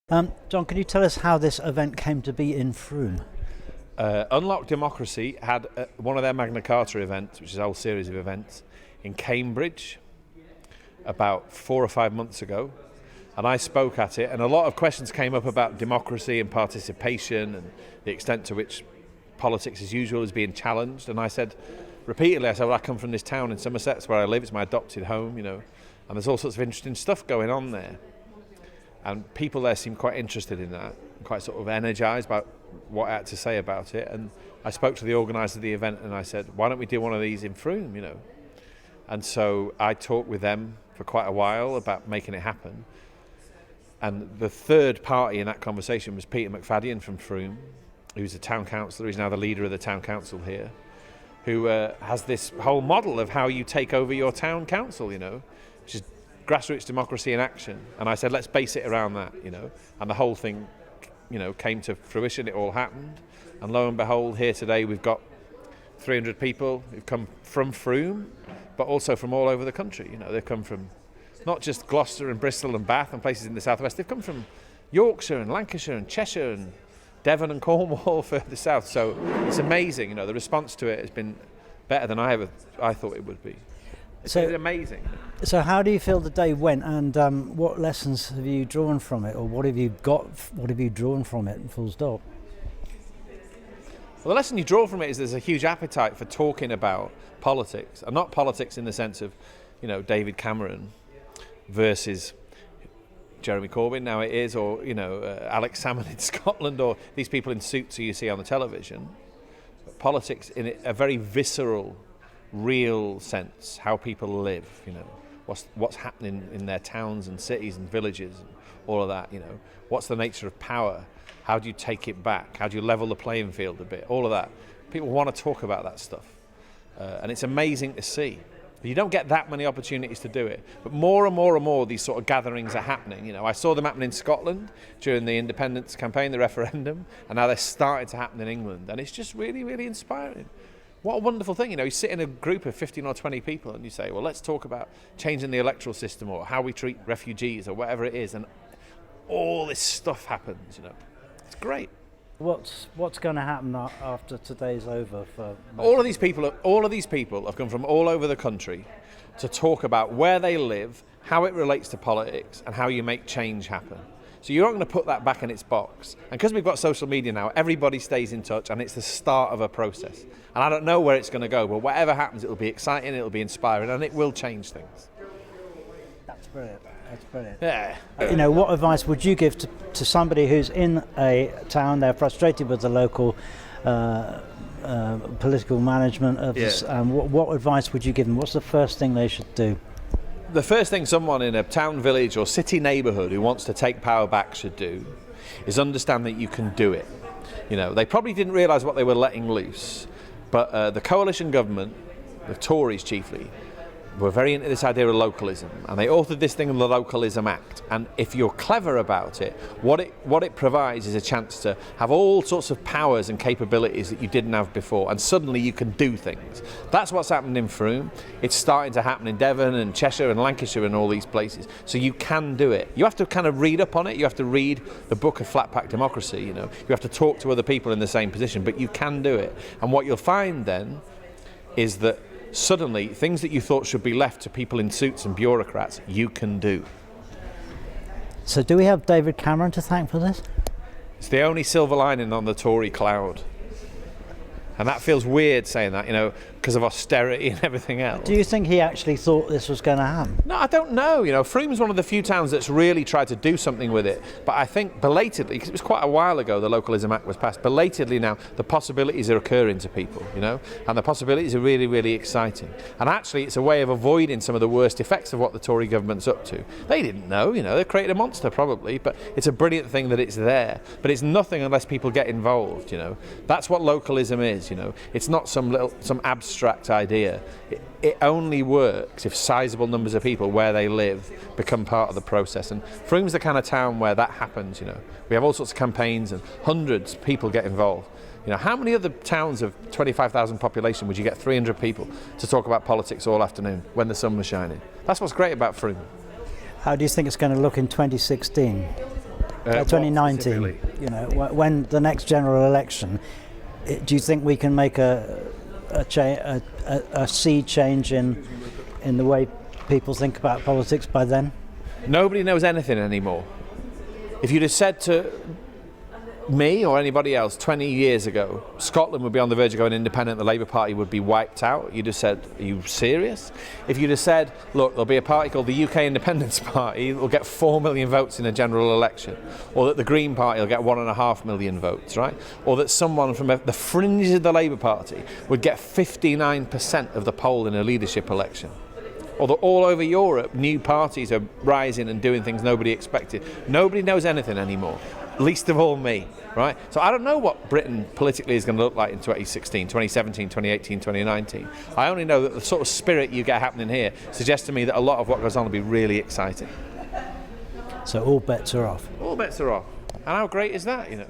John, can you tell us how this event came to be in Frome? Unlock Democracy had one of their Magna Carta events, which is a whole series of events, in Cambridge about 4 or 5 months ago. And I spoke at it, and a lot of questions came up about democracy and participation and the extent to which politics as usual is being challenged. And I said repeatedly, well, I come from this town in Somerset, it's where I live, it's my adopted home, and there's all sorts of interesting stuff going on there. And people there seemed quite interested in that, quite sort of energised about what I had to say about it. And I spoke to the organiser of the event and I said, why don't we do one of these in Frome, And so I talked with them for quite a while about making it happen. And the third party in that conversation was Peter McFadden from Frome, who's a town councillor, he's now the leader of the town council here, who has this whole model of how you take over your town council, which is grassroots democracy in action. And I said, let's base it around that, and the whole thing, came to fruition. It all happened. And lo and behold, here today we've got 300 people who've come from Frome, but also from all over the country. They've come from not just Gloucester and Bristol and Bath and places in the southwest. They've come from Yorkshire and Lancashire and Cheshire and Devon and Cornwall further south. So it's amazing. The response to it has been better than I thought it would be. It's amazing. So how do you feel the day went, and what lessons have you drawn from it, or what have you drawn from it, full stop? Well, the lesson you draw from it is there's a huge appetite for talking about politics, and not politics in the sense of, David Cameron versus Jeremy Corbyn, now it is, or, Alex Salmond in Scotland, or these people in suits who you see on the television. But politics in a very visceral, real sense, how people live, what's happening in their towns and cities and villages and all of that, what's the nature of power, how do you take it back, how do you level the playing field a bit, all of that. People want to talk about that stuff, and it's amazing to see. You don't get that many opportunities to do it, but more and more and more these sort of gatherings are happening. I saw them happen in Scotland during the independence campaign, the referendum, and now they're starting to happen in England, and it's just really, really inspiring. What a wonderful thing, you sit in a group of 15 or 20 people and you say, well, let's talk about changing the electoral system or how we treat refugees or whatever it is, and all this stuff happens, It's great. What's going to happen after today's over for all of these people have come from all over the country to talk about where they live, how it relates to politics, and how you make change happen. So you're not going to put that back in its box. And because we've got social media now, everybody stays in touch, and it's the start of a process. And I don't know where it's going to go, but whatever happens, it'll be exciting, it'll be inspiring, and it will change things. That's brilliant. Yeah. What advice would you give to somebody who's in a town, they're frustrated with the local political management of this, what advice would you give them? What's the first thing they should do? The first thing someone in a town, village or city neighbourhood who wants to take power back should do is understand that you can do it. They probably didn't realise what they were letting loose, but the coalition government, the Tories chiefly, were very into this idea of localism, and they authored this thing, the Localism Act. And if you're clever about it, what it provides is a chance to have all sorts of powers and capabilities that you didn't have before, and suddenly you can do things. That's what's happened in Frome. It's starting to happen in Devon and Cheshire and Lancashire and all these places. So you can do it. You have to kind of read up on it. You have to read the book of Flat Pack Democracy. You have to talk to other people in the same position, but you can do it. And what you'll find then is that suddenly, things that you thought should be left to people in suits and bureaucrats, you can do. So do we have David Cameron to thank for this? It's the only silver lining on the Tory cloud. And that feels weird saying that, because of austerity and everything else. Do you think he actually thought this was going to happen? No, I don't know. Frome's one of the few towns that's really tried to do something with it. But I think belatedly, because it was quite a while ago the Localism Act was passed, belatedly now the possibilities are occurring to people, and the possibilities are really, really exciting. And actually it's a way of avoiding some of the worst effects of what the Tory government's up to. They didn't know, they created a monster probably, but it's a brilliant thing that it's there. But it's nothing unless people get involved, That's what localism is. It's not some abstract idea. It only works if sizable numbers of people where they live become part of the process. And Frome's the kind of town where that happens. We have all sorts of campaigns and hundreds of people get involved. How many other towns of 25,000 population would you get 300 people to talk about politics all afternoon when the sun was shining? That's what's great about Frome. How do you think it's going to look in 2016? What 2019. specifically? You know, when the next general election, do you think we can make a sea change in the way people think about politics by then? Nobody knows anything anymore. If you'd have said to me or anybody else 20 years ago, Scotland would be on the verge of going independent, the Labour Party would be wiped out, you'd have said, are you serious? If you'd have said, look, there'll be a party called the UK Independence Party that will get 4 million votes in a general election, or that the Green Party will get 1.5 million votes, right? Or that someone from the fringes of the Labour Party would get 59% of the poll in a leadership election. Or that all over Europe, new parties are rising and doing things nobody expected. Nobody knows anything anymore, least of all me, right? So I don't know what Britain politically is going to look like in 2016, 2017, 2018, 2019. I only know that the sort of spirit you get happening here suggests to me that a lot of what goes on will be really exciting. So all bets are off. All bets are off. And how great is that, you know?